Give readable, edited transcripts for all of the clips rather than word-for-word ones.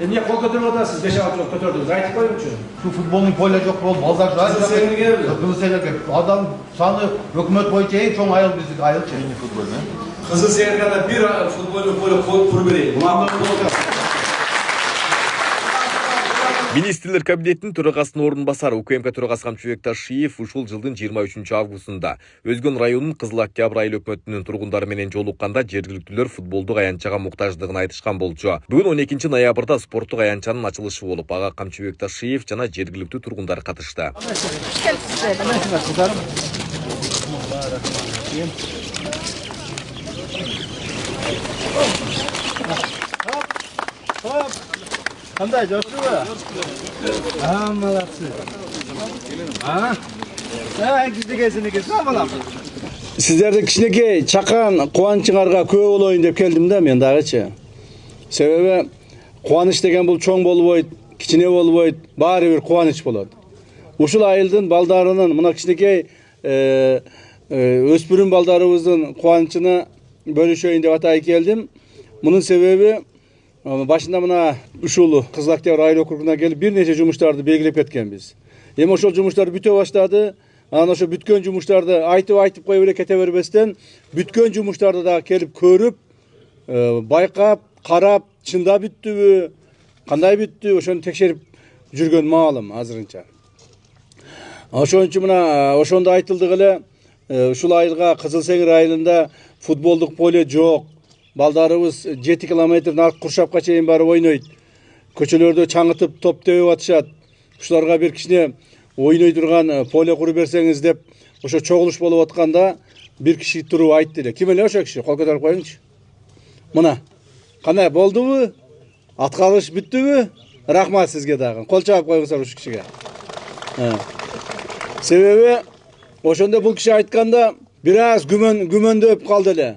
Niye kol götürüp otasınız? 5-6 yıl götürdünüz. Aytıp koyuncu. Şu futbolun polya yok bol, baldak var. Kızılsever'e geldi. Kızılsever'e. Adam sanı hükümet boyunca en çok ayıl bizlik ayıl şey. Futbol ne? Kızılsever'de bir futbolu kur vereyim. Министрлер кабинетинин төрагасынын орун басары УКМК төрагасы Камчыбек Ташиев ушул жылдын 23 августунда Өзгөн районунун Кызыл Октябрь айыл өкмөтүнүн тургундары менен жолукканда жергиликтүүлөр футболдук аянтчага муктаждыгын айтышкан болчу. Бүгүн 12 ноябрда спорттук аянтчанын ачылышы болуп, ага Камчыбек Ташиев жана жергиликтүү тургундар катышты. Qanday jo'shqi? Ha, молодцы. Ha? Ha, gizdegesinniki samalam. Sizlerden kişineki çakan kuvançыңарга көп болоюн деп келдим да мен дагычы. Себеби кубаныч деген бул чоң болбойт, кичине болбойт, баары бир кубаныч болот. Ушул айылдын балдарынын мына кичинекей өспүрүм балдарыбыздын кубанычына бөлүшөйүн деп атай келдим. Мунун себеби başında mına uşul Kızıl Oktябрь айыл округуна келип бир нече жумуштарды белгилеп кеткенбиз. Эми ошол жумуштар бүтө баштады. Анан ошо бүткөн жумуштарды айтып кое бере кете бербестен бүткөн жумуштарды да келип көрүп, байкап, карап, чында бүттүбү, кандай бүттү, ошону текшерип жүргөн маалым азырынча. Ошон үчүн мына ошондо айтылдык эле ушул айылга Кызылсеңир айылында футболдук поле жок. Балдарыбыз 7 километр нарк Куршапка чейин барып ойнойт. Көчөлөрдө чаңытып, топ тебип атышат. Ушуларга бир кичине ойной турган поле куруп берсеңиз деп ошо чогулуш болуп атканда бир киши туруп айтты эле. Ким эле ошо киши? Кол көтөрүп коюңчу. Мына. Кандай болдубу? Аткарыш бүттүбү? Рахмат сизге дагы. Кол чаап коюңуздар ушул кишиге. Себеби ошондо бул киши айтканда бир аз күмөндөп калды эле.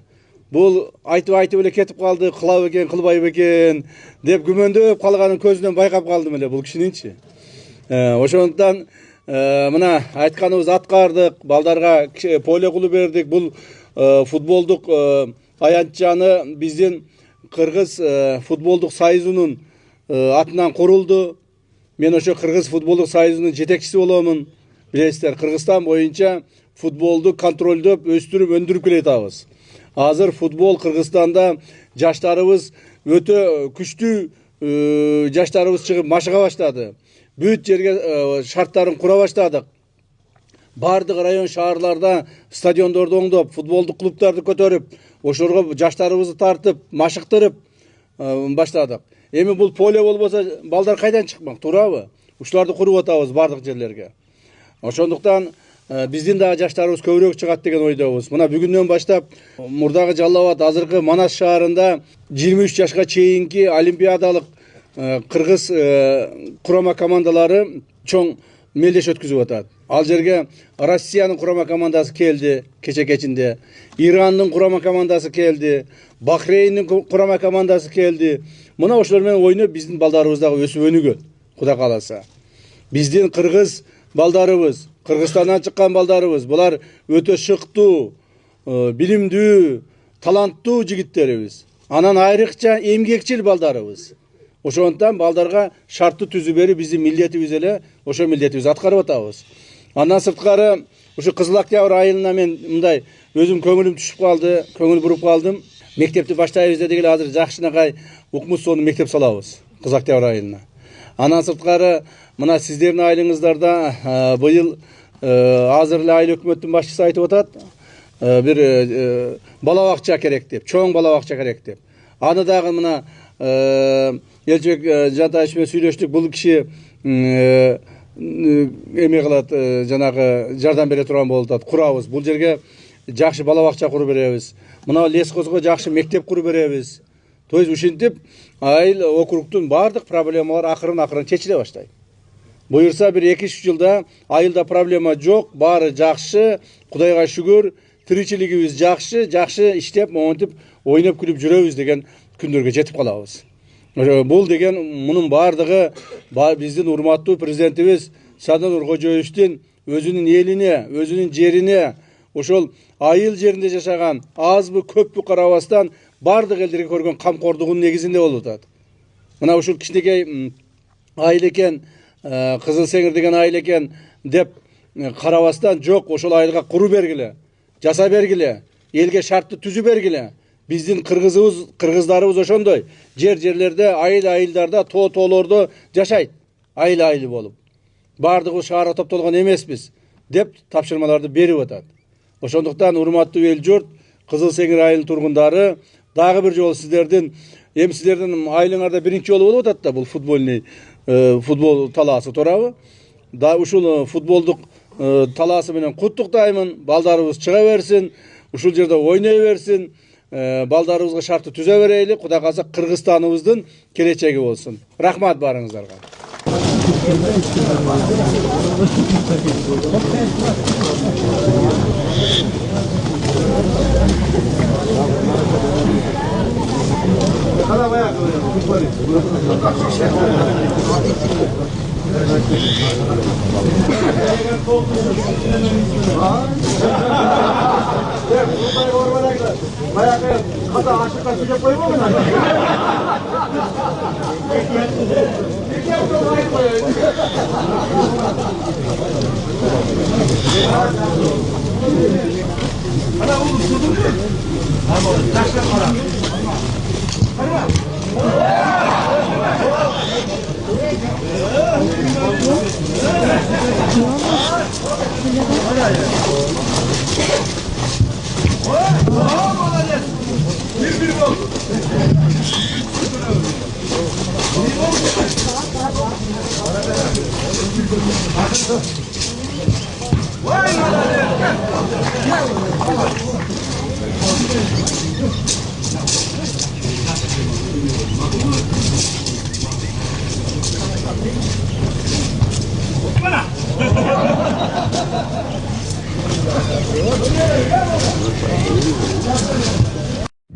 Бул айтып эле кетип калды, кыла бекен, кылбай бекен деп күмөндөп калганын көзүнөн байкап калдым эле бул кишининчи. Ошондуктан мына айтканыбыз аткардык, балдарга поле кылып бердик. Бул футболдук аянтчаны биздин Кыргыз футболдук союзунун атынан курулду. Мен ошо Кыргыз футболдук союзунун жетекчиси боломун. Билесиздер, Кыргызстан боюнча футболду контролдоп, өстүрүп, өндүрүп келатабыз. Азыр футбол Кыргызстанда жаштарыбыз өтө күчтүү жаштарыбыз чыгып машыга баштады. Бүт жерге шарттарын кура баштадык. Бардык район шаарларда стадиондорду оңдоп, футболдук клубтарды көтөрүп, ошолорго жаштарыбызды тартып, машыктырып баштадык. Эми бул поле болбосо балдар кайдан чыкмак, туурабы? Ушуларды куруп атабыз бардык жерлерге. Ошондуктан биздин дагы жаштарыбыз көбүрөөк чыгат деген ойдобуз. Мына бүгүндөн баштап мурдагы Жалал Абад, азыркы Манас шаарында 23 жашка чейинки олимпиадалык Кыргыз курама командалары чоң мелдеш өткүзүп атат. Ал жерге Россиянын курама командасы келди кече кечинде, Ирандын курама командасы келди, Бахрейндин курама командасы келди. Мына ошолор менен ойноп биздин балдарыбыз дагы өсүп өнүгөт, Кудай кааласа. Биздин кыргыз балдарыбыз, Кыргызстандан чыккан балдарыбыз, булар өтө шыктуу, билимдүү, таланттуу жигиттерибиз. Анан айрыкча эмгекчил балдарыбыз. Ошондуктан балдарга шарттуу түзүп берип биздин милдетибиз эле, ошо милдетибизди аткарып атабыз. Андан сырткары ушу Кызыл Октябрь айылына мен мындай өзүм көңүлүм түшүп калды, көңүл буруп калдым. Мектепти баштайбыз дедик эле, азыр жакшынакай укмуш сонун мектеп салабыз Кызыл Октябрь айылына. Андан сырткары мына сиздердин айылыңыздарда быйыл азыр эле айыл өкмөттүн башчысы айтып атат, бир бала бакча керек деп, чоң бала бакча керек деп. Аны дагы мына Элчебек Жантаевич менен сүйлөштүк. Бул киши эме кылат, жанагы жардам бере турган болуп атат. Курабыз. Бул жерге жакшы бала бакча куруп беребиз. Мына лескозго жакшы мектеп куруп беребиз. То есть ушинтип айыл округтун бардык проблемалар акырын чечиле баштайт. Буюрса бир 2-3 жылда айылда проблема жок, баары жакшы, Кудайга шүгүр, тиричилигибиз жакшы иштеп, монтип, ойноп күлүп жүрөбүз деген күндөргө жетип калабыз. Бул деген мунун бардыгы биздин урматтуу президентибиз Садыр Нуркожоевичтин өзүнүн элине, өзүнүн жерине, ошол айыл жеринде жашаган азбы көппү карабастан бардык элдерге көргөн камкордугунун негизинде болуп атат. Мына ушул кичинекей айыл экен, Кызыл Сеңир деген айыл экен деп карабастан, жок, ошол айылга куруу бергиле, жаса бергиле, элге шартты түзү бергиле. Биздин кыргыздарыбыз ошондой жерлерде, айыл-айылдарда, тоолордо жашайт, айыл болуп. Бардыгы шаарга топтолгон эмеспиз деп тапшырмаларды берип атат. Ошондуктан урматтуу эл журт, Кызыл Сеңир айылынын тургундары, дагы бир жолу сиздердин айылыңарда биринчи жолу болуп атат да бул футбол талаасы туурабы? Да ушул футболдук талаасы менен куттуктаймын. Балдарыбыз чыга берсин, ушул жерде ойной берсин. Балдарыбызга шартты түзө берели. Кудай кааласа Кыргызстаныбыздын келечеги болсун. Рахмат барыңыздарга.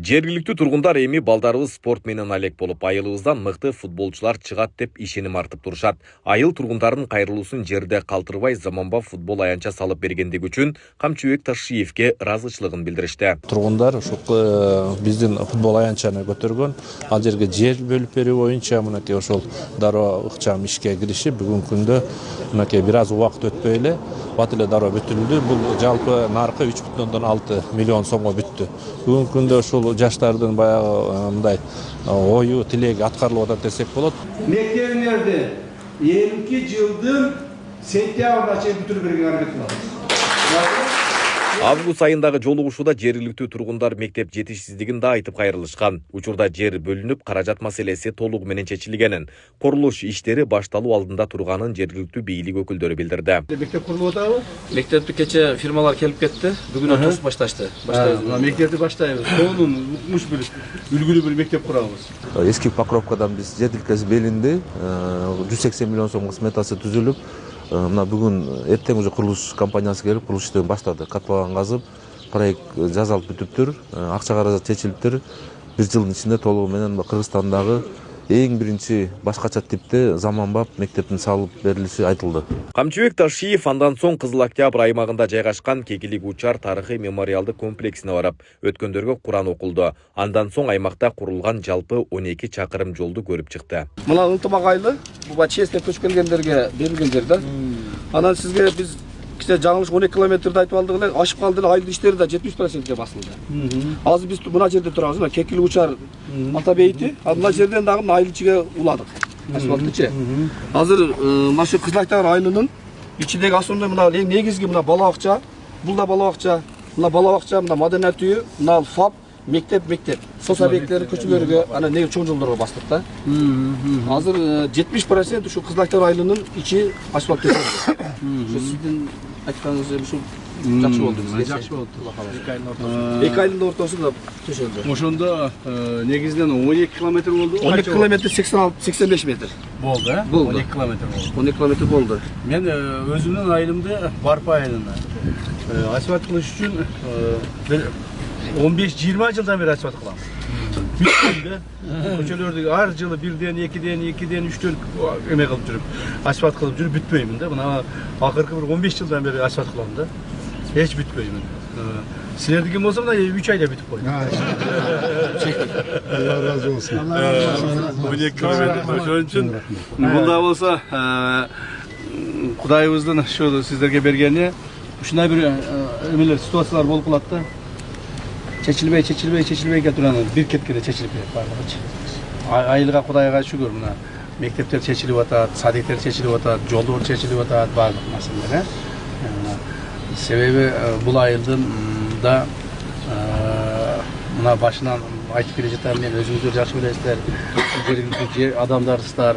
Жергиликтүү тургундар эми балдарыбыз спорт менен алек болуп, айылыбыздан мыкты футболчулар чыгат деп ишеним артып турушат. Айыл тургундарынын кайрылуусун жерде калтырбай заманбап футбол аянча салып бергендиги үчүн Камчыбек Ташиевке ыраазычылыгын билдиришти. Тургундар ушул биздин футбол аянчаны көтөргөн, ал жерге жер бөлүп берүү боюнча мынакей ошол дароо ыкчам ишке киришип, бүгүнкү күндө мынакей бир аз убакыт өтпөй эле бат эле дароо бүтүрүлдү. Бул жалпы наркы 3,6 миллион сомго бүттү. Бүгүнкү күндө ушул жаштардын баягы мындай ою, тилеги аткарылып атат десек болот. Мектебиңерди 52 жылдын сентябрына чейин бүтүрүп берүүгө аракет кылабыз. Август айындагы жолугушууда жергиликтүү тургундар мектеп жетишсиздигин да айтып кайрылышкан. Учурда жер бөлүнүп, каражат маселеси толугу менен чечилгенин, курулуш иштери башталуу алдында турганын жергиликтүү бийлик өкүлдөрү билдирди. Мектеп курулуп атабы? Мектепти кече фирмалар келип кетти. Бүгүн тосуп башташты. Мектепти баштайбыз. Сонун укмуш бир үлгүлүү бир мектеп курабыз. Эски Покровкадан биз жер тилкеси белинди. 180 миллион сом сметасы түзүлүп, мына бүгүн эртең уже курулуш компаниясы келип курулуш иштерин баштады. Котлован казып, проект жазалып бүтүптүр, акча каражат чечилиптир. Бир жылдын ичинде толугу менен Кыргызстандагы эң биринчи башкача типте заманбап мектептин салып берилиши айтылды. Камчыбек Ташиев андан соң Кызыл Октябрь аймагында жайгашкан Кекилик Учар тарыхый мемориалдык комплексине барып, өткөндөргө Куран окулду. Андан соң аймакта курулган жалпы 12 чакырым жолду көрүп чыкты. Мына ынтымак айылы буга честке көчүп келгендерге берилген жер да. Анан сизге биз кичине жаңылыш 12 километрди айтып алдык эле, ашып калды эле, айыл иштери да 70%ге басылды. Азыр биз мына жерде турабыз, мына Кекилик Учар ата бейити, мына жерден дагы айыл ичиге уладык. Асфальтычы. Азыр мына шу Кызыл Октябрь айылынын ичиндеги основной мына негизги мына бала бакча, бул да бала бакча, мына маданият үйү, мына ФАП, мектеп. Сос объекттери көчөлөргө, ана негизи чоң жолдорго бастык да. Азыр 70% ушу Кызыл Октябрь айылынын ичи асфальт төшөлдү. Ушу сиздин айтканыңыз ушу жакшы болду бизге. Жакшы болду. 2 айдын ортосунда төшөлдү. Ошондо негизинен 12 километр болду. 12 километр 85 метр. Болду, 12 километр болду. 12 километр болду. Мен өзүмдүн айылымды Барпа айылына асфальт кылыш үчүн 15-20 жылдан бери асфальт кылам. Бүткөндө көчөлөрдү ар жылы 1ден 2ден 3дөн эме кылып жүрүп, асфальт кылып жүрүп бүтпөймүн да. Мына акыркы бир 15 жылдан бери асфальт кылам да. Эч бүтпөймүн. Силердики ким болсо мына 3 айда бүтүп койду. Allah razı olsun. Ошон үчүн мында болсо Кудайыбыздын ошо сиздерге бергени ушундай бир эмелер ситуациялар болуп калат да. Чечилбей келип анан бир кеткенде чечилип кетет баардыгычы. Айылга Кудайга шүгүр мына мектептер чечилип атат, садиктер чечилип атат, жолдор чечилип атат, баардык маселелер. Себеби бул айылдын да мына башынан айтып келе жатам мен, өзүңүздөр жакшы билесиздер, жергиликтүү адамдарсыздар,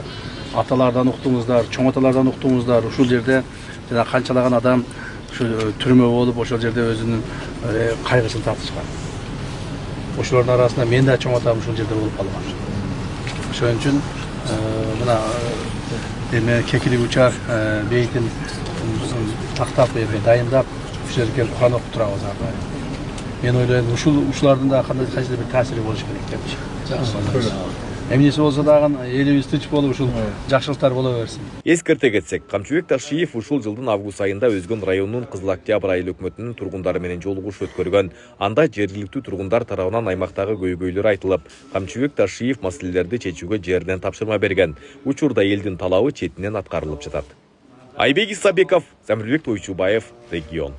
аталардан уктуңуздар, чоң аталардан уктуңуздар. Ушул жерде жана канчалаган адам ушу түрмө болуп, ошол жерде өзүнүн кайгысын тартышкан. Ошолордун арасында мен да чоң атам ушул жерде болуп калган. Ошон үчүн мына эме кекилик учар бейтин тактап дайындап ушул жерге келип Кур'ан окуп турабыз ар дайым. Мен ойлойм ушулардын да кандайдыр бир таасири болуш керек депчи. Эмнеси болсо дагы элибиз тынч болуп ушул жакшылыктар боло берсин. Эскерте кетсек, Камчыбек Ташиев ушул жылдын август айында Өзгөн районунун Кызыл Октябрь айыл өкмөтүнүн тургундары менен жолугуш өткөргөн. Анда жергиликтүү тургундар тарабынан аймактагы көйгөйлөр айтылып, Камчыбек Ташиев маселелерди чечүүгө жерден тапшырма берген. Учурда элдин талабы четинен аткарылып жатат. Айбек Исабеков, Замирбек Тойчубаев, Регион.